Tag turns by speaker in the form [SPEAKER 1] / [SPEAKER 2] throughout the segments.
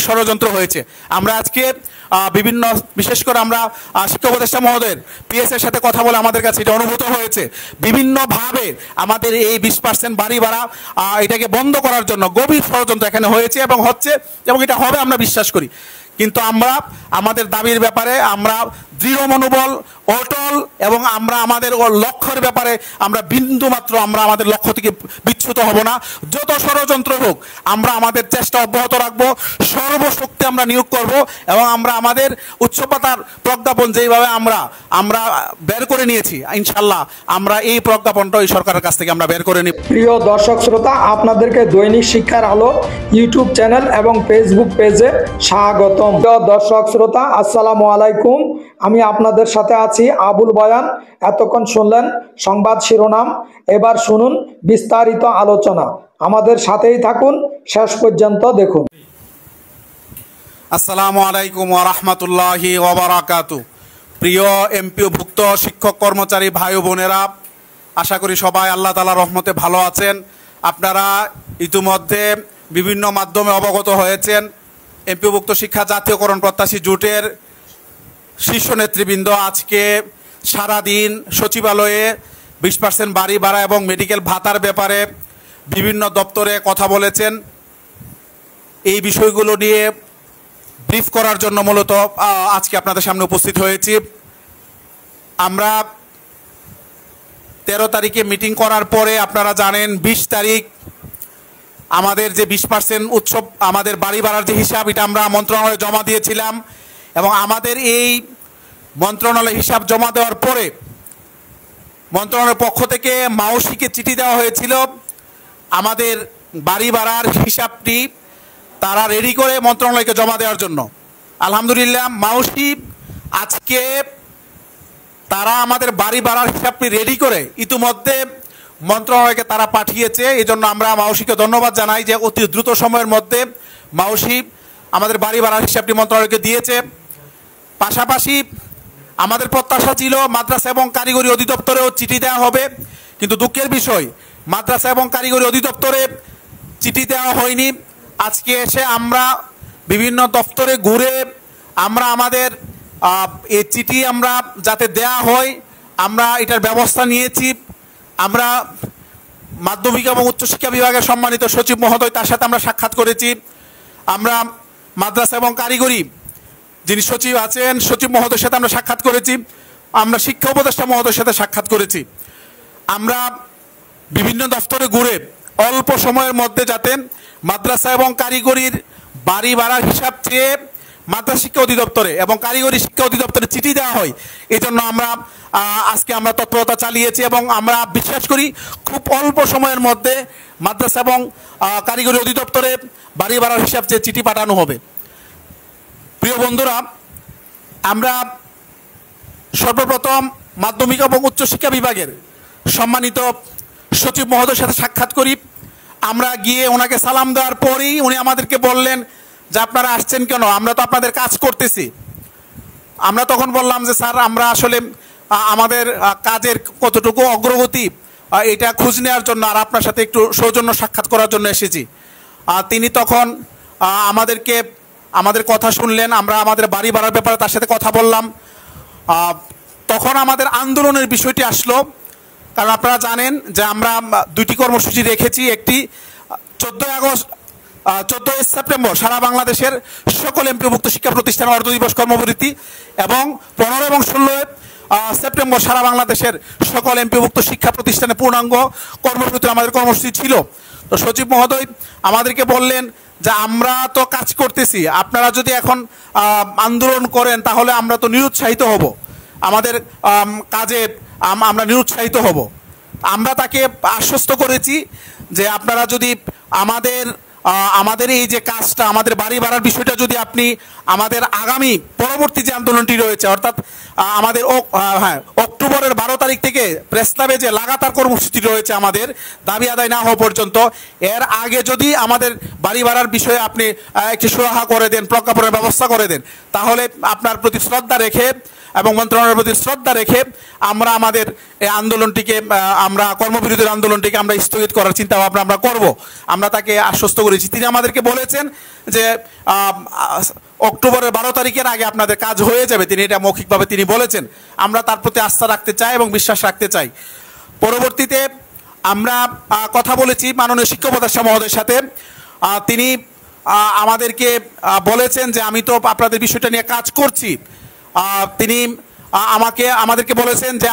[SPEAKER 1] ষড়যন্ত্র হয়েছে। আমরা আজকে বিভিন্ন বিশেষ করে আমরা শিক্ষা উপদেষ্টা মহোদয়ের পিএসের সাথে কথা বলে আমাদের কাছে এটা অনুভূত হয়েছে, বিভিন্নভাবে আমাদের এই 20% বাড়ি ভাড়া এটাকে বন্ধ করার জন্য গভীর ষড়যন্ত্র এখানে হয়েছে এবং হচ্ছে, এবং এটা হবে আমরা বিশ্বাস করি। কিন্তু আমরা আমাদের দাবির ব্যাপারে আমরা দৃঢ় মনোবল, অটল, এবং আমরা আমাদের লক্ষ্যের ব্যাপারে আমরা বিন্দুমাত্র আমরা আমাদের লক্ষ্য থেকে বিচ্যুত হব না। যত ষড়যন্ত্র হোক আমরা আমাদের চেষ্টা অব্যাহত রাখবো, সর্বশক্তি আমরা নিয়োগ করব, এবং আমরা আমাদের উচ্চপাতার প্রজ্ঞাপন যেইভাবে আমরা বের করে নিয়েছি, ইনশাল্লাহ আমরা এই প্রজ্ঞাপনটা এই সরকারের কাছ থেকে আমরা বের করে নিব।
[SPEAKER 2] প্রিয় দর্শক শ্রোতা, আপনাদেরকে দৈনিক শিক্ষার আলো ইউটিউব চ্যানেল এবং ফেসবুক পেজে স্বাগতম। প্রিয় দর্শক শ্রোতা, আসসালামু আলাইকুম। আমি আপনাদের সাথে আছি আবুল বয়ান। এতক্ষণ শুনলেন সংবাদ শিরোনাম, এবার শুনুন বিস্তারিত আলোচনা। আমাদের সাথেই থাকুন, শেষ পর্যন্ত দেখুন।
[SPEAKER 1] আসসালামু আলাইকুম ওয়া রাহমাতুল্লাহি ওয়া বারাকাতুহু। প্রিয় এমপিওভুক্ত শিক্ষক কর্মচারী ভাই ও বোনেরা, আশা করি সবাই আল্লাহ তাআলার রহমতে ভালো আছেন। আপনারা ইতিমধ্যে বিভিন্ন মাধ্যমে অবগত হয়েছেন, এমপিওভুক্ত শিক্ষা জাতীয়করণ প্রত্যাশী জোটের শীর্ষ নেতৃবৃন্দ আজকে সারাদিন সচিবালয়ে 20% বাড়ি ভাড়া এবং মেডিকেল ভাতার ব্যাপারে বিভিন্ন দপ্তরে কথা বলেছেন। এই বিষয়গুলো নিয়ে ব্রিফ করার জন্য মূলত আজকে আপনাদের সামনে উপস্থিত হয়েছি। আমরা 13 তারিখে মিটিং করার পরে আপনারা জানেন 20 তারিখ আমাদের যে 20% উৎসব আমাদের বাড়ি ভাড়ার যে হিসাব, এটা আমরা মন্ত্রণালয়ে জমা দিয়েছিলাম, এবং আমাদের এই মন্ত্রণালয় হিসাব জমা দেওয়ার পরে মন্ত্রণালয়ের পক্ষ থেকে মাওসিকে চিঠি দেওয়া হয়েছিল আমাদের বাড়ি ভাড়ার হিসাবটি তারা রেডি করে মন্ত্রণালয়কে জমা দেওয়ার জন্য। আলহামদুলিল্লাহ, মাওসি আজকে তারা আমাদের বাড়ি ভাড়ার হিসাবটি রেডি করে ইতিমধ্যে মন্ত্রণালয়কে তারা পাঠিয়েছে। এই জন্য আমরা মাওসিকে ধন্যবাদ জানাই যে অতি দ্রুত সময়ের মধ্যে মাওসি আমাদের বাড়ি ভাড়ার হিসাবটি মন্ত্রণালয়কে দিয়েছে। পাশাপাশি আমাদের প্রত্যাশা ছিল মাদ্রাসা এবং কারিগরি অধিদপ্তরেও চিঠি দেওয়া হবে, কিন্তু দুঃখের বিষয় মাদ্রাসা এবং কারিগরি অধিদপ্তরে চিঠি দেওয়া হয়নি। আজকে এসে আমরা বিভিন্ন দপ্তরে ঘুরে আমরা আমাদের এই চিঠি আমরা যাতে দেয়া হয় আমরা এটার ব্যবস্থা নিয়েছি। আমরা মাধ্যমিক এবং উচ্চশিক্ষা বিভাগের সম্মানিত সচিব মহোদয়, তার সাথে আমরা সাক্ষাৎ করেছি। আমরা মাদ্রাসা এবং কারিগরি যিনি সচিব আছেন, সচিব মহোদয়ের সাথে আমরা সাক্ষাৎ করেছি। আমরা শিক্ষা উপদেষ্টা মহোদয়ের সাথে সাক্ষাৎ করেছি। আমরা বিভিন্ন দপ্তরে ঘুরে অল্প সময়ের মধ্যে যাতে মাদ্রাসা এবং কারিগরির বাড়ি ভাড়ার হিসাব চেয়ে মাদ্রাসা শিক্ষা অধিদপ্তরে এবং কারিগরি শিক্ষা অধিদপ্তরে চিঠি দেওয়া হয়, এই জন্য আজকে আমরা তৎপরতা চালিয়েছি, এবং আমরা বিশ্বাস করি খুব অল্প সময়ের মধ্যে মাদ্রাসা এবং কারিগরি অধিদপ্তরে বাড়ি ভাড়ার হিসাব চেয়ে চিঠি পাঠানো হবে। প্রিয় বন্ধুরা, আমরা সর্বপ্রথম মাধ্যমিক এবং উচ্চশিক্ষা বিভাগের সম্মানিত সচিব মহোদয়ের সাথে সাক্ষাৎ করি। আমরা গিয়ে ওনাকে সালাম দেওয়ার পরেই উনি আমাদেরকে বললেন যে আপনারা আসছেন কেন, আমরা তো আপনাদের কাজ করতেছি। আমরা তখন বললাম যে স্যার, আমরা আসলে আমাদের কাজের কতটুকু অগ্রগতি এটা খোঁজ নেওয়ার জন্য আর আপনার সাথে একটু সৌজন্য সাক্ষাৎ করার জন্য এসেছি। তিনি তখন আমাদের কথা শুনলেন। আমরা আমাদের বাড়ি ভাড়ার ব্যাপারে তার সাথে কথা বললাম। তখন আমাদের আন্দোলনের বিষয়টি আসলো, কারণ আপনারা জানেন যে আমরা 2টি কর্মসূচি রেখেছি। একটি 14 সেপ্টেম্বর সারা বাংলাদেশের সকল এমপিওভুক্ত শিক্ষা প্রতিষ্ঠান অর্ধ দিবস কর্মবিরতি, এবং 15 এবং 16 সেপ্টেম্বর সারা বাংলাদেশের সকল এমপিওভুক্ত শিক্ষা প্রতিষ্ঠানে পূর্ণাঙ্গ কর্মবিরতি আমাদের কর্মসূচি ছিল। তো সচিব মহোদয় আমাদেরকে বললেন যে আমরা তো কাজ করতেছি, আপনারা যদি এখন আন্দোলন করেন তাহলে আমরা তো নিরুৎসাহিত হব, আমাদের কাজে আমরা নিরুৎসাহিত হব। আমরা তাকে আশ্বস্ত করেছি যে আপনারা যদি আমাদের এই যে কাজটা, আমাদের বাড়ি ভাড়ার বিষয়টা যদি আপনি আমাদের আগামী পরবর্তী যে আন্দোলনটি রয়েছে, অর্থাৎ আমাদের অক্টোবরের 12 তারিখ থেকে প্রেস ক্লাবে যে লাগাতার কর্মসূচি রয়েছে আমাদের দাবি আদায় না হওয়া পর্যন্ত, এর আগে যদি আমাদের বাড়ি ভাড়ার বিষয়ে আপনি একটি সুরাহা করে দেন, প্রজ্ঞাপনের ব্যবস্থা করে দেন, তাহলে আপনার প্রতি শ্রদ্ধা রেখে এবং মন্ত্রণালয়ের প্রতি শ্রদ্ধা রেখে আমরা আমাদের এই আন্দোলনটিকে, আমরা কর্মবিরতির আন্দোলনটিকে আমরা স্থগিত করার চিন্তা ভাবনা আমরা করব। আমরা তাকে আশ্বস্ত করেছি করেছি। তিনি আমাদেরকে বলেছেন যে অক্টোবরের 12 তারিখের আগে আপনাদের কাজ হয়ে যাবে, তিনি এটা মৌখিকভাবে তিনি বলেছেন। আমরা তার প্রতি আস্থা রাখতে চাই এবং বিশ্বাস রাখতে চাই। পরবর্তীতে আমরা কথা বলেছি মাননীয় শিক্ষা উপদেষ্টা মহোদয়ের সাথে। তিনি আমাদেরকে বলেছেন যে আমি তো আপনাদের বিষয়টা নিয়ে কাজ করছি। তিনি আমাদেরকে বলেছেন যে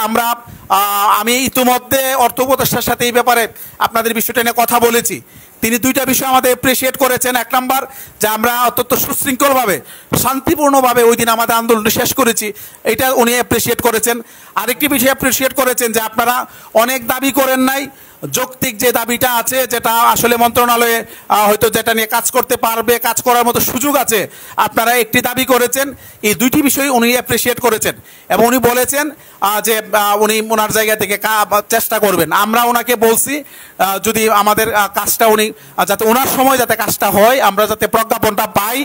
[SPEAKER 1] আমি ইতিমধ্যে অর্থ উপদেষ্টার সাথে এই ব্যাপারে আপনাদের বিষয়টা নিয়ে কথা বলেছি। তিনি দুইটা বিষয় আমাদের অ্যাপ্রিসিয়েট করেছেন। এক নম্বর, যে আমরা অত্যন্ত সুশৃঙ্খলভাবে শান্তিপূর্ণভাবে ওই দিন আমাদের আন্দোলনটি শেষ করেছি, এটা উনি অ্যাপ্রিসিয়েট করেছেন। আরেকটি বিষয় অ্যাপ্রিসিয়েট করেছেন যে আপনারা অনেক দাবি করেন নাই, যৌক্তিক যে দাবিটা আছে, যেটা আসলে মন্ত্রণালয়ে হয়তো যেটা নিয়ে কাজ করতে পারবে, কাজ করার মতো সুযোগ আছে, আপনারা একটি দাবি করেছেন। এই দুইটি বিষয় উনি অ্যাপ্রিসিয়েট করেছেন এবং উনি বলেছেন যে উনি ওনার জায়গা থেকে চেষ্টা করবেন। আমরা ওনাকে বলছি যদি আমাদের কাজটা উনি যাতে ওনার সময় যাতে কাজটা হয়, আমরা যাতে প্রজ্ঞাপনটা পাই,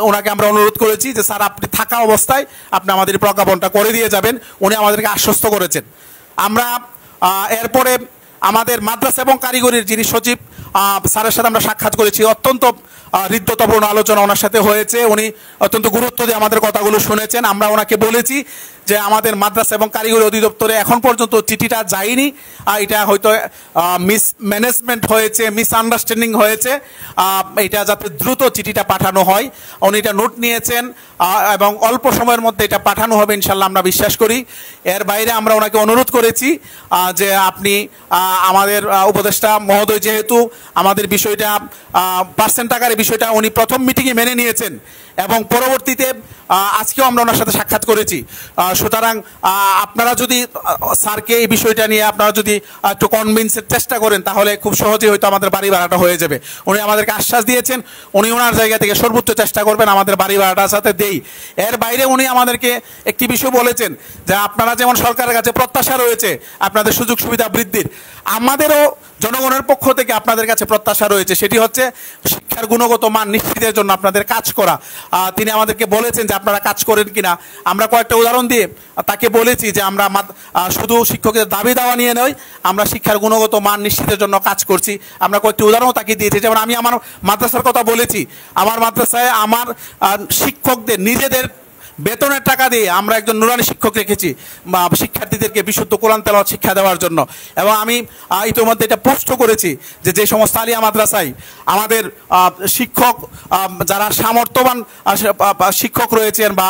[SPEAKER 1] ওনাকে আমরা অনুরোধ করেছি যে স্যার আপনি থাকা অবস্থায় আপনি আমাদের প্রজ্ঞাপনটা করে দিয়ে যাবেন। উনি আমাদেরকে আশ্বস্ত করেছেন। আমরা এরপরে আমাদের মাদ্রাসা এবং কারিগরির যিনি সচিব স্যারের সাথে আমরা সাক্ষাৎ করেছি। অত্যন্ত হৃদ্যতাপূর্ণ আলোচনা ওনার সাথে হয়েছে। উনি অত্যন্ত গুরুত্ব দিয়ে আমাদের কথাগুলো শুনেছেন। আমরা ওনাকে বলেছি যে আমাদের মাদ্রাসা এবং কারিগরি অধিদপ্তরে এখন পর্যন্ত চিঠিটা যায়নি, এটা হয়তো মিসম্যানেজমেন্ট হয়েছে, মিসআন্ডারস্ট্যান্ডিং হয়েছে, এটা যাতে দ্রুত চিঠিটা পাঠানো হয়। উনি এটা নোট নিয়েছেন এবং অল্প সময়ের মধ্যে এটা পাঠানো হবে ইনশাল্লাহ, আমরা বিশ্বাস করি। এর বাইরে আমরা ওনাকে অনুরোধ করেছি যে আপনি আমাদের উপদেষ্টা মহোদয় যেহেতু আমাদের বিষয়টা পার্সেন্ট আকারে বিষয়টা উনি প্রথম মিটিংয়ে মেনে নিয়েছেন এবং পরবর্তীতে আজকেও আমরা ওনার সাথে সাক্ষাৎ করেছি। সুতরাং আপনারা যদি স্যারকে এই বিষয়টা নিয়ে আপনারা যদি একটু কনভিন্সের চেষ্টা করেন তাহলে খুব সহজেই হয়তো আমাদের বাড়ি ভাড়াটা হয়ে যাবে। উনি আমাদেরকে আশ্বাস দিয়েছেন উনি ওনার জায়গা থেকে সর্বোচ্চ চেষ্টা করবেন আমাদের বাড়ি ভাড়াটার সাথে দেই। এর বাইরে উনি আমাদেরকে একটি বিষয় বলেছেন যে আপনারা যেমন সরকারের কাছে প্রত্যাশা রয়েছে আপনাদের সুযোগ সুবিধা বৃদ্ধির, আমাদেরও জনগণের পক্ষ থেকে আপনাদের কাছে প্রত্যাশা রয়েছে, সেটি হচ্ছে শিক্ষার গুণগত মান নিশ্চিতের জন্য আপনাদের কাজ করা। তিনি আমাদেরকে বলেছেন যে আপনারা কাজ করেন কিনা। আমরা কয়েকটা উদাহরণ দিয়ে তাকে বলেছি যে আমরা শুধু শিক্ষকদের দাবি দেওয়া নিয়ে নয়, আমরা শিক্ষার গুণগত মান নিশ্চিতের জন্য কাজ করছি। আমরা কয়েকটি উদাহরণও তাকে দিয়েছি। যেমন আমি আমার মাদ্রাসার কথা বলেছি, আমার মাদ্রাসায় আমার শিক্ষকদের নিজেদের বেতনের টাকা দিয়ে আমরা একজন নুরানি শিক্ষক রেখেছি শিক্ষার্থীদেরকে বিশুদ্ধ কোরআন তেলাওয়াত শিক্ষা দেওয়ার জন্য। এবং আমি ইতিমধ্যে এটা পোস্ট করেছি যে সমস্ত আলিয়া মাদ্রাসায় আমাদের শিক্ষক যারা সামর্থ্যবান শিক্ষক রয়েছেন বা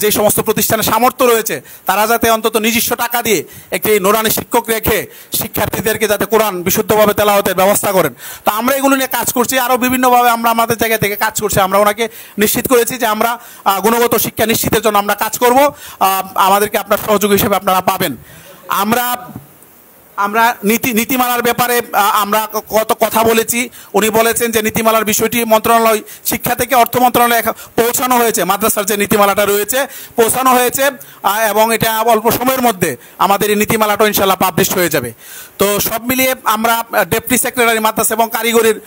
[SPEAKER 1] যে সমস্ত প্রতিষ্ঠানে সামর্থ্য রয়েছে তারা যাতে অন্তত নিজস্ব টাকা দিয়ে একটি নুরানি শিক্ষক রেখে শিক্ষার্থীদেরকে যাতে কোরআন বিশুদ্ধভাবে তেলাওয়াতের ব্যবস্থা করেন। তো আমরা এগুলো নিয়ে কাজ করছি, আরও বিভিন্নভাবে আমরা আমাদের জায়গা থেকে কাজ করছি। আমরা ওনাকে নিশ্চিত করেছি যে আমরা গুণগত শিক্ষা নিশ্চিতের জন্য আমরা কাজ করব, আমাদেরকে আপনার সহযোগী হিসেবে আপনারা পাবেন। আমরা নীতিমালার ব্যাপারে আমরা কত কথা বলেছি। উনি বলেছেন যে নীতিমালার বিষয়টি মন্ত্রণালয় শিক্ষা থেকে অর্থ মন্ত্রণালয়ে পৌঁছানো হয়েছে, মাদ্রাসার যে নীতিমালাটা রয়েছে পৌঁছানো হয়েছে এবং এটা অল্প সময়ের মধ্যে আমাদের এই নীতিমালাটা ইনশাল্লাহ পাবলিশ হয়ে যাবে। তো সব মিলিয়ে আমরা ডেপুটি সেক্রেটারি মাদ্রাসা এবং কারিগরির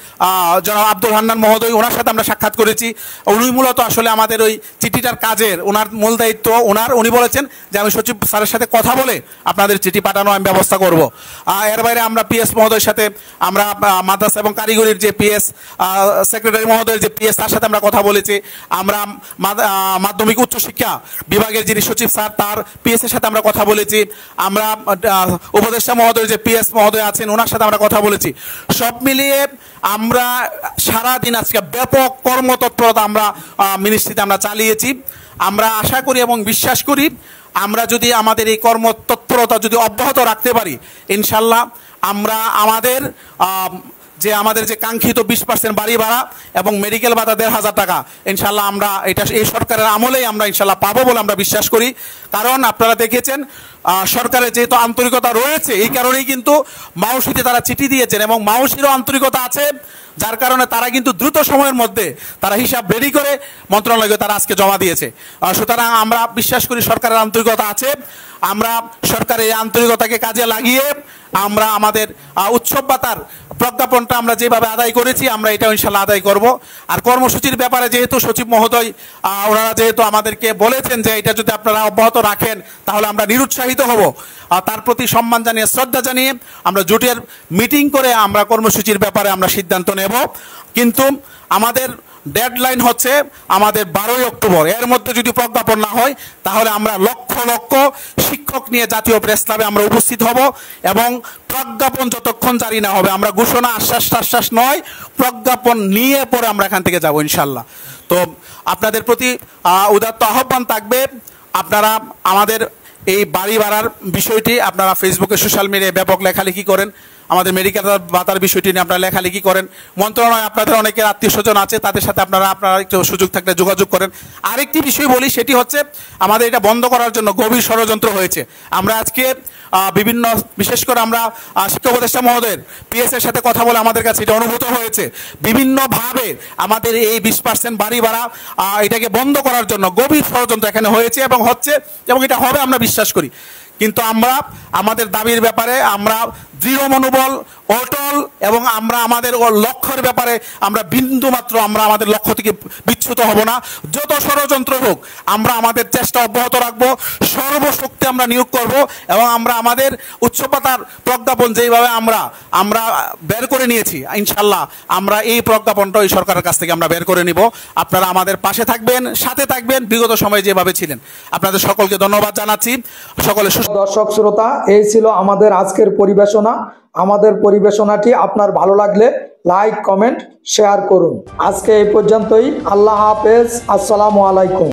[SPEAKER 1] জনাব আব্দুল হান্নান মহোদয়, ওনার সাথে আমরা সাক্ষাৎ করেছি। উনি মূলত আসলে আমাদের ওই চিঠিটার কাজের ওনার মূল দায়িত্ব উনি বলেছেন যে আমি সচিব স্যারের সাথে কথা বলে আপনাদের চিঠি পাঠানো আমি ব্যবস্থা করব। এর বাইরে আমরা পিএস মহোদয়ের সাথে আমরা মাদ্রাসা এবং কারিগরির যে পিএস সেক্রেটারি মহোদয়ের যে পিএস তার সাথে আমরা কথা বলেছি। আমরা মাধ্যমিক উচ্চশিক্ষা বিভাগের যিনি সচিব স্যার তার পিএস এর সাথে আমরা কথা বলেছি। আমরা উপদেষ্টা মহোদয়ের যে পিএস মহোদয় আছেন ওনার সাথে আমরা কথা বলেছি। সব মিলিয়ে আমরা সারাদিন আজকে ব্যাপক কর্মতৎপরতা আমরা মিনিস্ট্রিতে আমরা চালিয়েছি। আমরা আশা করি এবং বিশ্বাস করি আমরা যদি আমাদের এই কর্মতৎপরতা যদি অব্যাহত রাখতে পারি ইনশাল্লাহ আমরা আমাদের যে কাঙ্ক্ষিত 20% বাড়ি ভাড়া এবং মেডিকেল ভাতা 1500 টাকা ইনশাল্লাহ আমরা এটা এই সরকারের আমলেই আমরা ইনশাল্লাহ পাবো বলে আমরা বিশ্বাস করি। কারণ আপনারা দেখেছেন সরকারের যেহেতু আন্তরিকতা রয়েছে এই কারণেই কিন্তু মাউসিতে তারা চিঠি দিয়েছেন এবং মাউসিরও আন্তরিকতা আছে, যার কারণে তারা কিন্তু দ্রুত সময়ের মধ্যে তারা হিসাব রেডি করে মন্ত্রণালয়কে তারা আজকে জমা দিয়েছে। সুতরাং আমরা বিশ্বাস করি সরকারের আন্তরিকতা আছে। আমরা সরকারের এই আন্তরিকতাকে কাজে লাগিয়ে আমরা আমাদের উৎসব ভাতার প্রজ্ঞাপনটা আমরা যেভাবে আদায় করেছি আমরা এটা ইনশাল্লাহ আদায় করব। আর কর্মসূচির ব্যাপারে যেহেতু সচিব মহোদয় ওনারা যেহেতু আমাদেরকে বলেছেন যে এটা যদি আপনারা অব্যাহত রাখেন তাহলে আমরা নিরুৎসাহিত উৎসাহিত হব, তার প্রতি সম্মান জানিয়ে শ্রদ্ধা জানিয়ে আমরা জোটের মিটিং করে আমরা কর্মসূচির ব্যাপারে আমরা সিদ্ধান্ত নেব। কিন্তু আমাদের ডেডলাইন হচ্ছে আমাদের 12ই অক্টোবর। এর মধ্যে যদি প্রজ্ঞাপন না হয় তাহলে আমরা লক্ষ লক্ষ শিক্ষক নিয়ে জাতীয় প্রেস ক্লাবে আমরা উপস্থিত হব এবং প্রজ্ঞাপন যতক্ষণ জারি না হবে, আমরা ঘোষণা আশ্বাস নয়, প্রজ্ঞাপন নিয়ে পরে আমরা এখান থেকে যাব ইনশাল্লাহ। তো আপনাদের প্রতি উদাত্ত আহ্বান থাকবে, আপনারা আমাদের এই বাড়ি ভাড়ার বিষয়টি আপনারা ফেসবুকে সোশ্যাল মিডিয়ায় ব্যাপক লেখালেখি করেন, আমাদের মেডিকেল ভাতার বিষয়টি নিয়ে আপনারা লেখালেখি করেন। মন্ত্রণালয় আপনাদের অনেকের আত্মীয় স্বজন আছে, তাদের সাথে আপনারা একটু সুযোগ থাকলে যোগাযোগ করেন। আরেকটি বিষয় বলি, সেটি হচ্ছে আমাদের এটা বন্ধ করার জন্য গভীর ষড়যন্ত্র হয়েছে। আমরা আজকে বিভিন্ন, বিশেষ করে আমরা শিক্ষা উপদেষ্টা মহোদয়ের পিএসের সাথে কথা বলে আমাদের কাছে এটা অনুভূত হয়েছে, বিভিন্নভাবে আমাদের এই 20% বাড়ি ভাড়া এটাকে বন্ধ করার জন্য গভীর ষড়যন্ত্র এখানে হয়েছে এবং হচ্ছে, এবং এটা হবে আমরা বিশ্বাস করি। কিন্তু আমরা আমাদের দাবির ব্যাপারে আমরা দৃঢ় মনোবল, অটল, এবং আমরা আমাদের লক্ষ্যের ব্যাপারে আমরা বিন্দুমাত্র আমরা আমাদের লক্ষ্য থেকে বিচ্যুত হব না। যত ষড়যন্ত্র হোক আমরা আমাদের চেষ্টা অব্যাহত রাখবো, সর্বশক্তি আমরা নিয়োগ করব এবং আমরা আমাদের উচ্চপাতার প্রজ্ঞাপন যেইভাবে আমরা বের করে নিয়েছি, ইনশাল্লাহ আমরা এই প্রজ্ঞাপনটা এই সরকারের কাছ থেকে আমরা বের করে নিব। আপনারা আমাদের পাশে থাকবেন, সাথে থাকবেন, বিগত সময়ে যেভাবে ছিলেন। আপনাদের সকলকে ধন্যবাদ জানাচ্ছি। সকলে
[SPEAKER 2] দর্শক শ্রোতা, এই ছিল আমাদের আজকের পরিবেশনা। আমাদের পরিবেশনাটি আপনার ভালো লাগলে লাইক, কমেন্ট, শেয়ার করুন। আজকে এই পর্যন্তই। আল্লাহ হাফেজ। আসসালামু আলাইকুম।